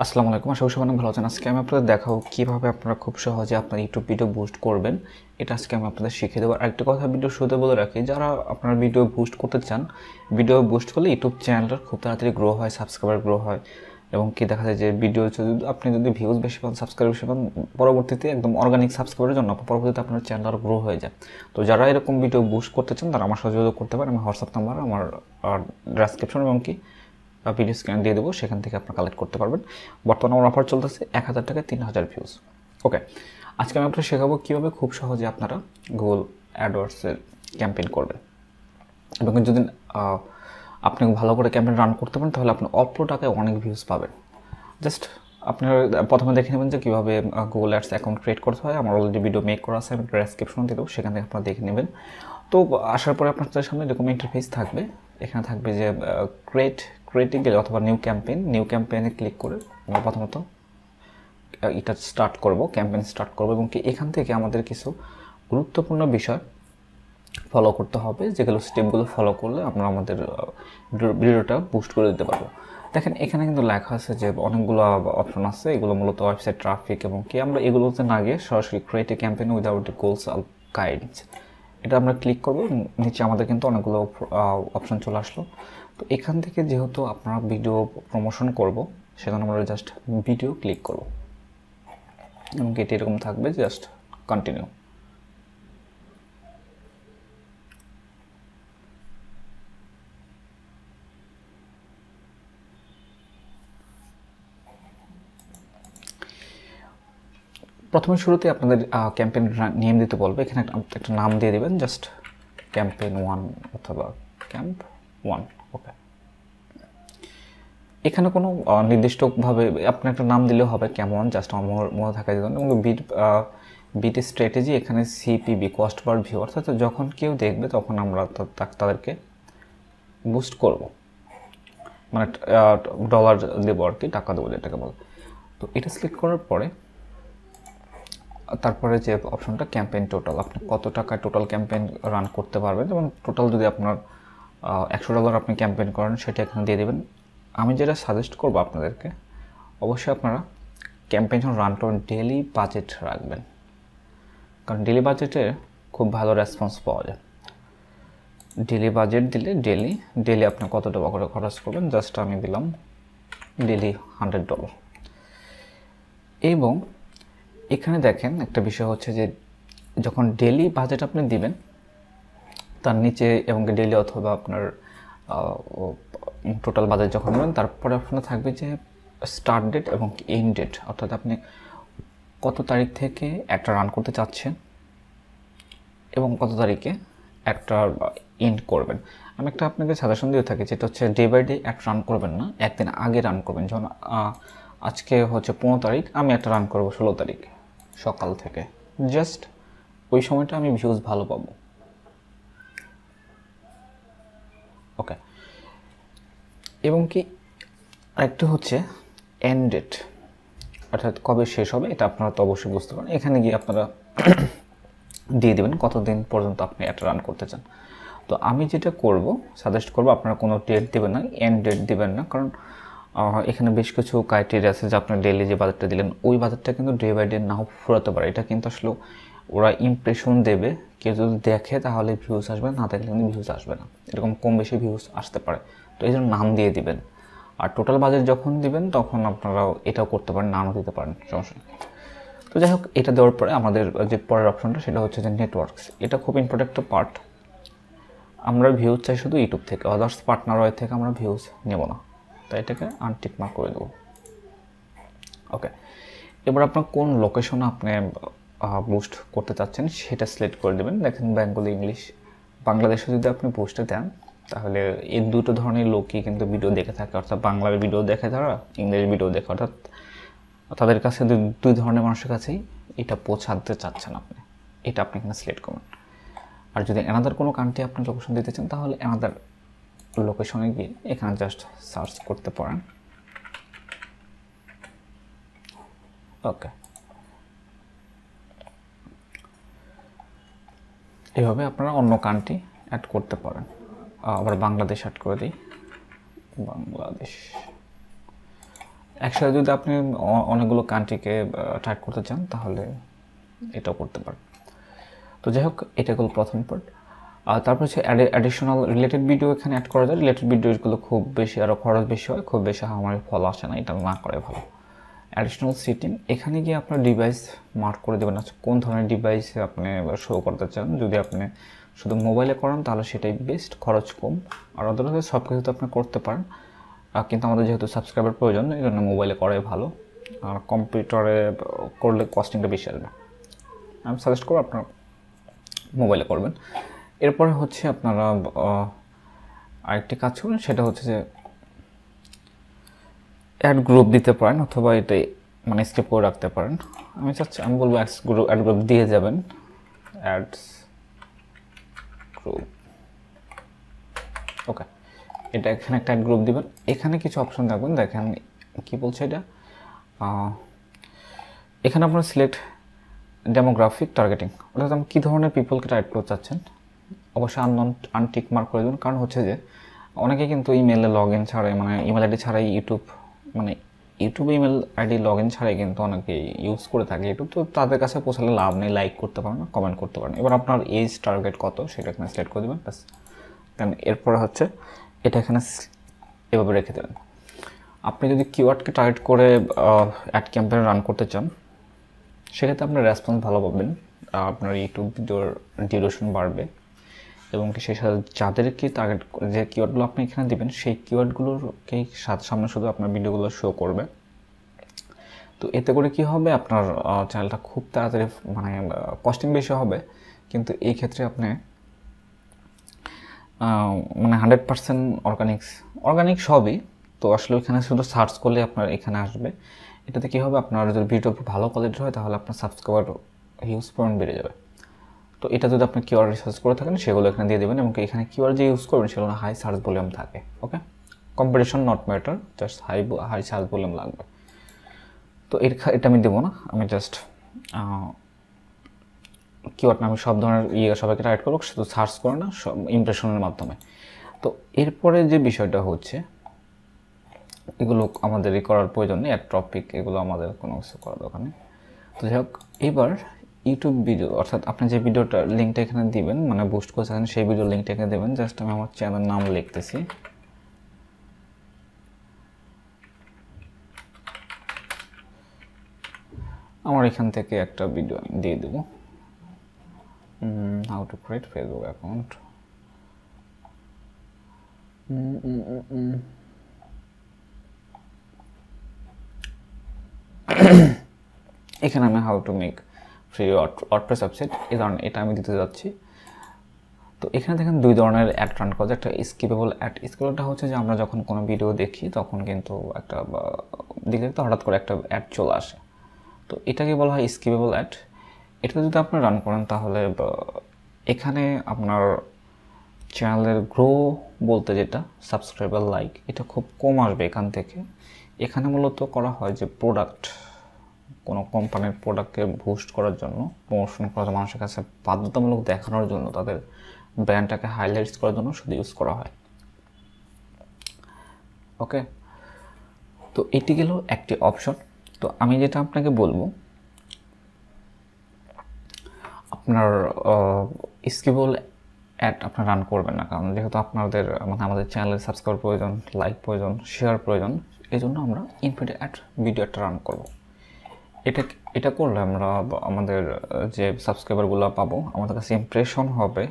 আসসালামু আলাইকুম, আশা করি সবাই অনেক ভালো আছেন। আজকে আমি আপনাদের দেখাবো কীভাবে আপনারা খুব সহজে আপনার ইউটিউব ভিডিও বুস্ট করবেন। এটা আজকে আমি আপনাদের শিখিয়ে দেবো। আরেকটা কথা ভিডিও শুরুতে বলে রাখি, যারা আপনার ভিডিও বুস্ট করতে চান, ভিডিও বুস্ট করলে ইউটিউব চ্যানেলটা খুব তাড়াতাড়ি গ্রো হয়, সাবস্ক্রাইবার গ্রো হয় এবং কি দেখা যায় যে ভিডিও আপনি যদি ভিউজ বেশি পান, সাবস্ক্রাইবার বেশি পান, পরবর্তীতে একদম অর্গানিক সাবস্ক্রাইবারের জন্য পরবর্তীতে আপনার চ্যানেল আরও গ্রো হয়ে যায়। তো যারা এরকম ভিডিও বুস্ট করতে চান তারা আমার সাথে যোগাযোগ করতে পারেন। আমার হোয়াটসঅ্যাপ নাম্বার আমার ডেসক্রিপশন এবং কি ভিডিও স্ক্যান দিয়ে দেবো, সেখান থেকে আপনারা কালেক্ট করতে পারবেন। বর্তমানে আমার অফার চলতেছে 1000 টাকায় 3000 ভিউজ। ওকে, আজকে আমি আপনাদের শেখাবো কীভাবে খুব সহজে আপনারা গুগল অ্যাডওয়ার্ডসের ক্যাম্পেইন করবেন এবং যদি আপনি ভালো করে ক্যাম্পেইন রান করতে পারেন তাহলে আপনি অল্প টাকায় অনেক ভিউজ পাবেন। জাস্ট আপনারা প্রথমে দেখে নেবেন যে কীভাবে গুগল অ্যাডস অ্যাকাউন্ট ক্রিয়েট করতে হয়। আমার অলরেডি ভিডিও মেক করা আছে, আমি ডেসক্রিপশন দিয়ে দেবো, সেখান থেকে আপনারা দেখে নেবেন। তো আসার পরে আপনাদের সামনে এরকম ইন্টারফেস থাকবে। এখানে থাকবে যে ক্রিয়েটে গেলে অথবা নিউ ক্যাম্পেইনে ক্লিক করে আমরা প্রথমত এটা স্টার্ট করব, ক্যাম্পেইন স্টার্ট করব এবং কি এখান থেকে আমাদের কিছু গুরুত্বপূর্ণ বিষয় ফলো করতে হবে, যেগুলো স্টেপগুলো ফলো করলে আমরা আমাদের ভিডিওটা বুস্ট করে দিতে পারবো। দেখেন এখানে কিন্তু লেখা আছে যে অনেকগুলো অপশন আছে, এগুলো মূলত ওয়েবসাইট ট্রাফিক এবং কি আমরা এগুলোতে না গিয়ে সরাসরি create a campaign without goals guides এটা আমরা ক্লিক করব। নিচে আমাদের কিন্তু অনেকগুলো অপশন চলে আসলো। তো এখান থেকে যেহেতু আপনারা ভিডিও প্রমোশন করব, সেজন্য আমরা জাস্ট ভিডিও ক্লিক করব এবং এটি এরকম থাকবে, জাস্ট কন্টিনিউ। প্রথমে শুরুতে আপনাদের ক্যাম্পেইন নেম দিতে বলবে, এখানে একটা নাম দিয়ে দেবেন, জাস্ট ক্যাম্পেইন 1 অথবা ক্যাম্প 1। ওকে, এখানে কোনো নির্দিষ্টভাবে আপনি একটা নাম দিলেও হবে, কেমন, জাস্ট আমার মনে থাকার জন্য। এবং বিটি স্ট্র্যাটেজি, এখানে সিপিবি, কস্ট পার ভিউ, অর্থাৎ যখন কেউ দেখবে তখন আমরা তাদেরকে বুস্ট করব, মানে ডলার দেবো আর কি, টাকা দেবো যেটাকে বলে। তো এটা সিলেক্ট করার পরে তারপরে যে অপশনটা ক্যাম্পেইন টোটাল, আপনি কত টাকায় টোটাল ক্যাম্পেইন রান করতে পারবেন, যেমন টোটাল যদি আপনার $100 আপনি ক্যাম্পেইন করেন সেটা এখানে দিয়ে দেবেন। আমি যেটা সাজেস্ট করবো আপনাদেরকে, অবশ্যই আপনারা ক্যাম্পেইন যখন রান করেন ডেলি বাজেট রাখবেন, কারণ ডেলি বাজেটে খুব ভালো রেসপন্স পাওয়া যায়। ডেলি বাজেট দিলে ডেলি আপনি কত টাকা করে খরচ করবেন, জাস্ট আমি দিলাম ডেলি $100। এবং এখানে দেখেন একটা বিষয় হচ্ছে যে যখন ডেলি বাজেট আপনি দিবেন তার নিচে এবং ডেলি অথবা আপনার টোটাল বাজেট যখন দেবেন তারপরে অপশনে থাকবে যে স্টার্ট ডেট এবং এন্ড ডেট, অর্থাৎ আপনি কত তারিখ থেকে একটা রান করতে চাচ্ছেন এবং কত তারিখে একটা এন্ড করবেন। আমি একটা আপনাকে সাজেশন দিয়ে থাকি, যেটা হচ্ছে ডে বাই ডে একটা রান করবেন না, একদিন আগে রান করবেন। যেমন আজকে হচ্ছে 15 তারিখ, আমি একটা রান করবো 16 তারিখ সকাল থেকে, জাস্ট ওই সময়টা আমি ভিউজ ভালো পাবো। ওকে, এবং কি আরেকটা হচ্ছে এন্ড ডেট, অর্থাৎ কবে শেষ হবে, এটা আপনারা তো অবশ্যই বুঝতে পারেন। এখানে গিয়ে আপনারা দিয়ে দেবেন কতদিন পর্যন্ত আপনি একটা রান করতে চান। তো আমি যেটা করব, সাজেস্ট করব আপনারা কোনো ডেট দেবেন না, এন্ড ডেট দেবেন না, কারণ এখানে বেশ কিছু ক্রাইটেরিয়া আছে যে আপনার ডেলি যে বাজেটটা দিলেন ওই বাজেটটা কিন্তু ডে বাই ডে নাও ফুরাতে পারে। এটা কিন্তু আসলে ওরা ইমপ্রেশন দেবে, কেউ যদি দেখে তাহলে ভিউজ আসবে, না দেখলে কিন্তু ভিউজ আসবে না, এরকম কম বেশি ভিউজ আসতে পারে। তো এই জন্য নাম দিয়ে দিবেন। আর টোটাল বাজেট যখন দিবেন তখন আপনারা এটাও করতে পারেন, নামও দিতে পারেন, সমস্যা নেই। তো যাই হোক, এটা দেওয়ার পরে আমাদের যে পরের অপশনটা সেটা হচ্ছে যে নেটওয়ার্কস। এটা খুব ইম্পর্টেন্ট একটা পার্ট। আমরা ভিউজ চাই শুধু ইউটিউব থেকে, আদার্স পার্টনার ওয়ে থেকে আমরা ভিউজ নেব না, তাই এটাকে আনটিক মার্ক করে দেবো। ওকে, এবার আপনার কোন লোকেশনে আপনি বুস্ট করতে চাচ্ছেন সেটা সিলেক্ট করে দেবেন। দেখেন বেঙ্গলি, ইংলিশ, বাংলাদেশে যদি আপনি বুস্টে দেন তাহলে এই দুটো ধরনের লোকই কিন্তু ভিডিও দেখে থাকে, অর্থাৎ বাংলার ভিডিও দেখে তারা, ইংলিশ ভিডিও দেখে, অর্থাৎ তাদের কাছে দুই ধরনের মানুষের কাছেই এটা পৌঁছাতে চাচ্ছেন আপনি, এটা আপনি এখানে সিলেক্ট করবেন। আর যদি অ্যানাদার কোনো কান্ট্রি আপনি লোকেশন দিতে চান তাহলে অ্যানাদার লোকেশনে গিয়ে এখানে জাস্ট সার্চ করতে পারেন। ওকে, এভাবে আপনারা অন্য কান্ট্রি অ্যাড করতে পারেন। আবার বাংলাদেশ অ্যাড করে দিই, বাংলাদেশ। একসাথে যদি আপনি অনেকগুলো কান্ট্রিকে টাইট করতে চান তাহলে এটাও করতে পারেন। তো যাই হোক, এটা হলো প্রথম পার্ট। আর তারপর হচ্ছে অ্যাডিশনাল রিলেটেড ভিডিও এখানে অ্যাড করা যায়। রিলেটেড ভিডিওগুলো খুব বেশি আরও খরচ বেশি হয়, খুব বেশি আমার ফল আসে না, এটা না করে ভালো। অ্যাডিশনাল সিটিং, এখানে গিয়ে আপনার ডিভাইস মার্ক করে দেবেন, আচ্ছা কোন ধরনের ডিভাইসে আপনি শো করতে চান। যদি আপনি শুধু মোবাইলে করেন তাহলে সেটাই বেস্ট, খরচ কম। আর আদারওয়াইজ সব কিছুতে আপনি করতে পারেন, কিন্তু আমাদের যেহেতু সাবস্ক্রাইবার প্রয়োজন এই জন্য মোবাইলে করাই ভালো। আর কম্পিউটারে করলে কস্টিংটা বেশি আসবে। আমি সাজেস্ট করব আপনার মোবাইলে করবেন। এরপরে হচ্ছে আপনারা আরেকটি কাজ করবেন, সেটা হচ্ছে যে অ্যাড গ্রুপ দিতে পারেন, অথবা এটাই মানে স্কিপ করে রাখতে পারেন। আমি বলবো অ্যাড গ্রুপ দিয়ে যাবেন। অ্যাডস গ্রুপ, ওকে, এটা এখানে একটা অ্যাড গ্রুপ দিবেন। এখানে কিছু অপশন থাকবেন, দেখেন কি বলছে এটা। এখানে আপনার সিলেক্ট ডেমোগ্রাফিক টার্গেটিং, অর্থাৎ আপনি কী ধরনের পিপলকে টার্গেট করতে চাচ্ছেন। অবশ্যই আনটিক মার্ক করে দেবেন, কারণ হচ্ছে যে অনেকে কিন্তু ইমেলে লগ ইন ছাড়াই, মানে ইমেল আইডি ছাড়াই ইউটিউবে ইমেল আইডি লগ ইন ছাড়াই কিন্তু অনেকে ইউজ করে থাকে ইউটিউব। তো তাদের কাছে পৌঁছালে লাভ নেই, লাইক করতে পারেন না, কমেন্ট করতে পারেন। এবার আপনার এজ টার্গেট কত সেটা এখানে সিলেক্ট করে দেবেন, ব্যাস। দেন এরপরে হচ্ছে এটা এখানে এভাবে রেখে দেবেন। আপনি যদি কিওয়ার্ডকে টার্গেট করে অ্যাড ক্যাম্পেইন রান করতে চান, সেক্ষেত্রে আপনার রেসপন্স ভালো পাবেন, আপনার ইউটিউব ভিডিওর ডিউরেশন বাড়বে, এবং কি সেই সাথে যাদেরকে টার্গেট যে কিওয়ার্ডগুলো আপনি এখানে দেবেন সেই কিওয়ার্ডগুলোকেই সামনে শুধু আপনার ভিডিওগুলো শো করবে। তো এতে করে কি হবে, আপনার চ্যানেলটা খুব তাড়াতাড়ি মানে কস্টিং বেশি হবে, কিন্তু এই ক্ষেত্রে আপনি মানে 100% অর্গানিক সবই। তো আসলে এখানে শুধু সার্চ করলে আপনার এখানে আসবে। এটাতে কী হবে, আপনার যদি ভিডিও ভালো কোয়ালিটির হয় তাহলে আপনার সাবস্ক্রাইবার হিউজ পয়েন্ট বেড়ে যাবে। তো এটা যদি আপনি কিওয়ার্ড রিসার্চ করে থাকেন সেগুলো এখানে দিয়ে দেবেন, এবং এখানে কিওয়ার্ড যে ইউজ করবেন সেগুলো হাই সার্চ ভলিউম থাকে। Okay, competition not matter, just high search volume লাগবে। তো এটা আমি দেবো না, আমি জাস্ট কিওয়ার্ড না, আমি সব ধরনের সবাইকে টার্গেট করবো, শুধু সার্চ করে না, সব ইমপ্রেশনের মাধ্যমে। তো এরপরে যে বিষয়টা হচ্ছে, এগুলো আমাদের করার প্রয়োজন নেই, এক টপিক, এগুলো আমাদের কোনো কিছু করার দরকার নেই। তো যাই হোক, এবার ইউটিউব ভিডিও, অর্থাৎ আপনি যে ভিডিওটা লিঙ্কটা এখানে দিবেন, মানে বুস্ট করছেন সেই ভিডিও লিঙ্কটা এখানে দেবেন। জাস্ট আমি আমার চ্যানেলের নাম লিখতেছি, আমার এখান থেকে একটা ভিডিও আমি দিয়ে দেবো, how to create Facebook account. এখানে আমি how to make free WordPress website, এই ধরনের এটা আমি দিতে যাচ্ছি। তো এখানে দেখেন দুই ধরনের অ্যাড রান করা যায়, একটা স্কিপেবল অ্যাড। স্কিপেবলটা হচ্ছে যে আমরা যখন কোনো ভিডিও দেখি তখন কিন্তু একটা দিকে তো হঠাৎ করে একটা অ্যাড চলে আসে, তো এটাকে বলা হয় স্কিপেবল অ্যাড। এটা যদি আপনি রান করেন তাহলে এখানে আপনার চ্যানেলের গ্রো বলতে যেটা সাবস্ক্রাইবার লাইক, এটা খুব কম আসবে এখান থেকে। এখানে মূলত করা হয় যে কোনো কোম্পানির প্রোডাক্টকে বুস্ট করার জন্য, প্রমোশন করার জন্য, মানুষের কাছে বাধ্যতামূলক দেখানোর জন্য, তাদের ব্র্যান্ডটাকে হাইলাইটস করার জন্য শুধু ইউজ করা হয়। ওকে, তো এটি গেল একটি অপশন। তো আমি যেটা আপনাকে বলবো, আপনার স্কিপেবল অ্যাড আপনার রান করবেন না, কারণ যেহেতু আপনাদের মানে আমাদের চ্যানেলের সাবস্ক্রাইবার প্রয়োজন, লাইক প্রয়োজন, শেয়ার প্রয়োজন, এই জন্য আমরা ইনফিনিট অ্যাড ভিডিও একটা রান করবো। এটা করলে আমরা আমাদের যে সাবস্ক্রাইবারগুলো পাবো, আমাদের কাছে ইমপ্রেশন হবে,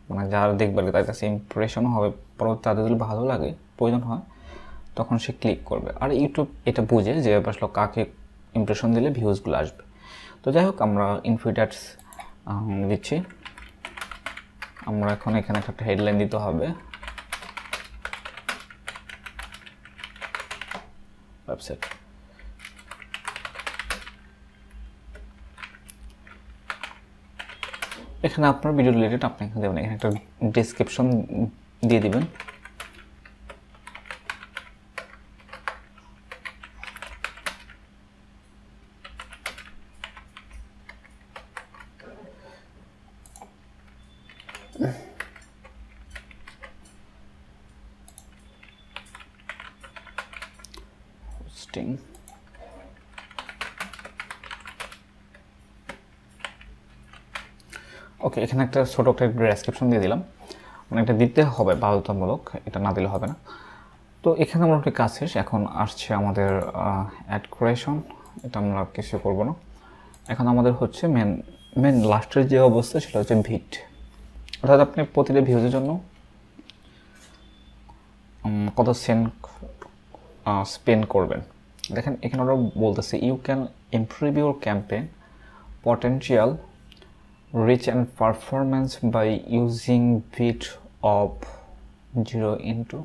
মানে যারা দেখবে তাদের কাছে ইমপ্রেশনও হবে, পরবর্তী তাদের যদি ভালো লাগে, প্রয়োজন হয়, তখন সে ক্লিক করবে। আর ইউটিউব এটা বুঝে যে আসলে কাকে ইমপ্রেশন দিলে ভিউজগুলো আসবে। তো যাই হোক, আমরা ইনফিনিট অ্যাডস দিচ্ছি। আমরা এখন এখানে একটা হেডলাইন দিতে হবে, ওয়েবসাইট। এখানে আপনার ভিডিও রিলেটেড আপনি এখানে দেবেন, এখানে একটা ডেসক্রিপশন দিয়ে দিবেন। হোস্টিং ওকে, এখানে একটা ছোটো একটা ডেসক্রিপশন দিয়ে দিলাম, মানে এটা দিতে হবে বাধ্যতামূলক, এটা না দিলে হবে না। তো এখানে আমরা একটি কাজ শেষ, এখন আসছে আমাদের অ্যাড ক্রিয়েশন, এটা আমরা কিছু করব না। এখন আমাদের হচ্ছে মেন লাস্টের যে অবস্থা সেটা হচ্ছে ভিট, অর্থাৎ আপনি প্রতিটা ভিউজের জন্য কত সেন্ট স্পেন্ড করবেন। দেখেন এখানে ওরা বলতেছে you can improve your campaign potential reach and performance by using bid of 0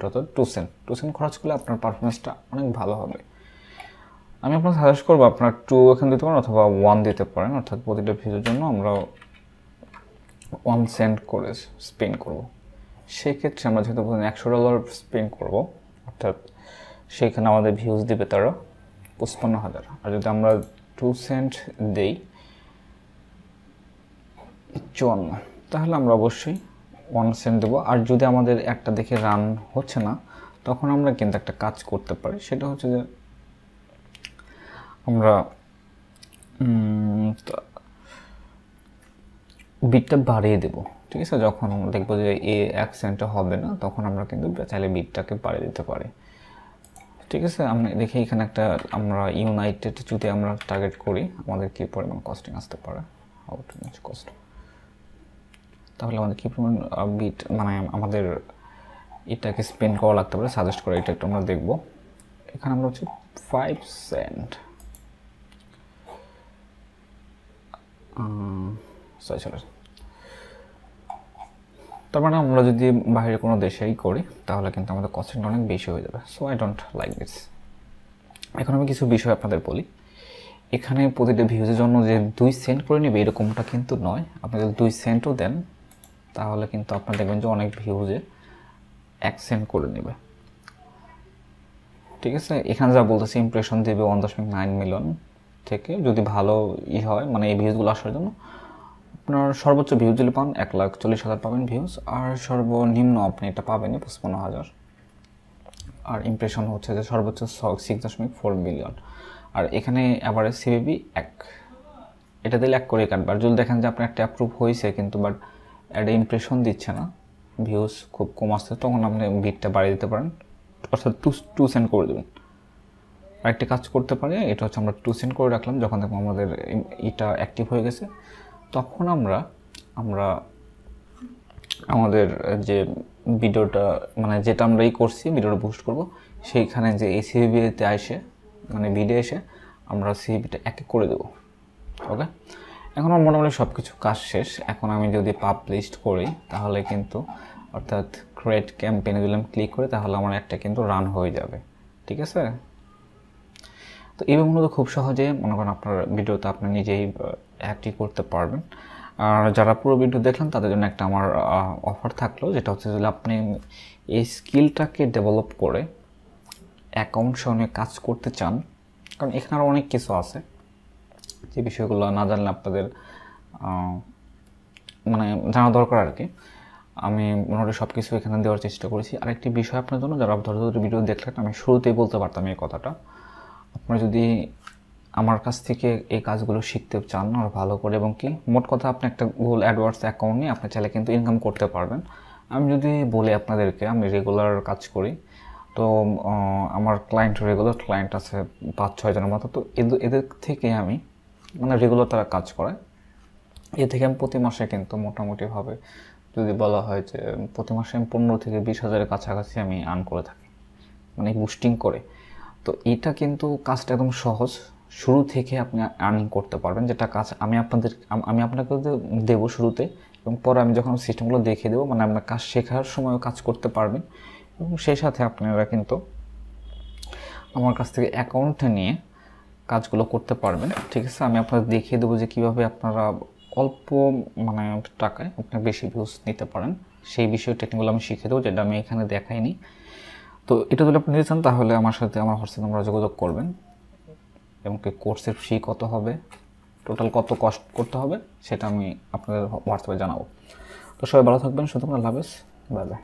অর্থাৎ 2 সেন্ট খরচ করলে আপনার পারফরমেন্সটা অনেক ভালো হবে। আমি আপনার সাজেস্ট করবো আপনার 2 এখানে দিতে পারেন অথবা 1 দিতে পারেন, অর্থাৎ প্রতিটা ভিউজের জন্য আমরা 1 সেন্ট করে স্পেন্ড করব। সেক্ষেত্রে আমরা যেহেতু $100 স্পেন্ড করব, অর্থাৎ সেখানে আমাদের ভিউজ দেবে তারা 55,000। আর যদি আমরা 2 সেন্ট দেই 54, তাহলে আমরা অবশ্যই 1 সেন্ট দেবো। আর যদি আমাদের একটা দেখে রান হচ্ছে না, তখন আমরা কিন্তু একটা কাজ করতে পারি, সেটা হচ্ছে যে আমরা বিটটা বাড়িয়ে দেব। ঠিক আছে, যখন দেখবো যে 1 সেন্টটা হবে না, তখন আমরা কিন্তু চাইলে বিটটাকে বাড়িয়ে দিতে পারি। ঠিক আছে, আমরা দেখি এখানে একটা আমরা ইউনাইটেড যদি আমরা টার্গেট করি, আমাদের কী পরিমাণ কস্টিং আসতে পারে, হাউ টু ম্যাচ কস্ট, তাহলে আমাদের কী পরিমাণ বিট মানে আমাদের এটাকে স্পেন্ড করা লাগতে পারে সাজেস্ট করে, এটা একটু আমরা দেখবো। এখানে আমরা হচ্ছে 5 সেন্ট চলে। তার মানে আমরা যদি বাইরে কোনো দেশেই করি তাহলে কিন্তু আমাদের কস্টিংটা অনেক বেশি হয়ে যাবে। So I don't like this. এখন আমি কিছু বিষয় আপনাদের বলি। এখানে প্রতিটা ভিউজের জন্য যে 2 সেন্ট করে নেবে এরকমটা কিন্তু নয়। আপনি যদি 2 সেন্টও দেন তাহলে কিন্তু আপনারা দেখবেন যে অনেক ভিউজে 1 সেন্ট করে নেবে। ঠিক আছে, এখানে যা বলতেছে ইমপ্রেশন দেবে 1.9 মিলিয়ন থেকে, যদি ভালো হয় মানে এই ভিউজগুলো আসার জন্য আপনার সর্বোচ্চ ভিউজ যদি পান 1,40,000 পাবেন ভিউজ, আর সর্বনিম্ন আপনি এটা পাবেন 55,000। আর ইমপ্রেশন হচ্ছে যে সর্বোচ্চ 6.4 মিলিয়ন। আর এখানে অ্যাভারেজ সিবিবি 1, এটা দিলে 1 করে কাটবে। আর যদি দেখেন যে আপনার একটা অ্যাপ্রুভ হয়েছে কিন্তু বাট একটা ইমপ্রেশন দিচ্ছে না, ভিউজ খুব কম আসছে, তখন আপনি বিটটা বাড়িয়ে দিতে পারেন, অর্থাৎ 2 সেন্ট করে দেবেন। আরেকটি কাজ করতে পারে, এটা হচ্ছে আমরা 2 সেন্ট করে রাখলাম, যখন দেখবো আমাদের এটা অ্যাক্টিভ হয়ে গেছে তখন আমরা আমাদের যে ভিডিওটা মানে যেটা আমরা করছি ভিডিওটা বুস্ট করব, সেইখানে যে এই সিভিবিতে আসে মানে ভিডিও এসে আমরা সিভিবিটা এক করে দেবো। ওকে, এখন আমার মোটামুটি সব কিছু কাজ শেষ। এখন আমি যদি পাবলিশ করি তাহলে কিন্তু অর্থাৎ ক্রিয়েট ক্যাম্পেইনে দিলাম ক্লিক করে, তাহলে আমার একটা কিন্তু রান হয়ে যাবে। ঠিক আছে, তো এইভাবে মূলত খুব সহজে মনে করেন আপনার ভিডিওতে আপনি নিজেই অ্যাক্টিভ করতে পারবেন। আর যারা পুরো ভিডিও দেখলেন তাদের জন্য একটা আমার অফার থাকলো, যেটা হচ্ছে যদি আপনি এই স্কিলটাকে ডেভেলপ করে অ্যাকাউন্ট সঙ্গে কাজ করতে চান, কারণ এখানে আরও অনেক কিছু আছে যে বিষয়গুলো না জানলে আপনাদের মানে জানা দরকার আর কি। আমি মোটামুটি সব কিছু এখানে দেওয়ার চেষ্টা করেছি। আরেকটি বিষয় আপনার জন্য, যারা ধরে ধরে ভিডিও দেখলেন, আমি শুরুতেই বলতে পারতাম এই কথাটা, আপনারা যদি আমার কাছ থেকে এই কাজগুলো শিখতে চান আর ভালো করে, এবং কি মোট কথা আপনি একটা গুগল অ্যাডওয়ার্ডস অ্যাকাউন্ট নিয়ে আপনি চাইলে কিন্তু ইনকাম করতে পারবেন। আমি যদি বলি আপনাদেরকে, আমি রেগুলার কাজ করি, তো আমার রেগুলার ক্লায়েন্ট আছে 5-6 জনের মতো, তো এদের থেকে আমি মানে রেগুলার তারা কাজ করে, এ থেকে আমি প্রতি মাসে কিন্তু মোটামুটিভাবে যদি বলা হয় যে প্রতি মাসে আমি 15 থেকে 20 হাজারের কাছাকাছি আমি আর্ন করে থাকি, মানে বুস্টিং করে। তো এটা কিন্তু কাজটা একদম সহজ, শুরু থেকে আপনি আর্নিং করতে পারবেন, যেটা কাজ আমি আপনাকে দেবো শুরুতে, এবং পরে আমি যখন সিস্টেমগুলো দেখিয়ে দেবো, মানে আপনার কাজ শেখার সময়ও কাজ করতে পারবেন, এবং সেই সাথে আপনারা কিন্তু আমার কাছ থেকে অ্যাকাউন্টে নিয়ে কাজগুলো করতে পারবেন। ঠিক আছে, আমি আপনাদের দেখিয়ে দেবো যে কীভাবে আপনারা অল্প মানে টাকায় আপনি বেশি ভিউজ নিতে পারেন, সেই বিষয়ে টেকনিকগুলো আমি শিখিয়ে দেবো, যেটা আমি এখানে দেখাইনি। তো এটা যদি আপনি নিতে চান তাহলে আমার সাথে আমার হোয়াটসঅ্যাপ নাম্বারে যোগাযোগ করবেন, এবং কোর্সের ফি কত হবে, টোটাল কত কস্ট করতে হবে, সেটা আমি আপনাদের হোয়াটসঅ্যাপে জানাবো। তো সবাই ভালো থাকবেন, শুধু আল্লাহ হাফেজ, বাই বাই।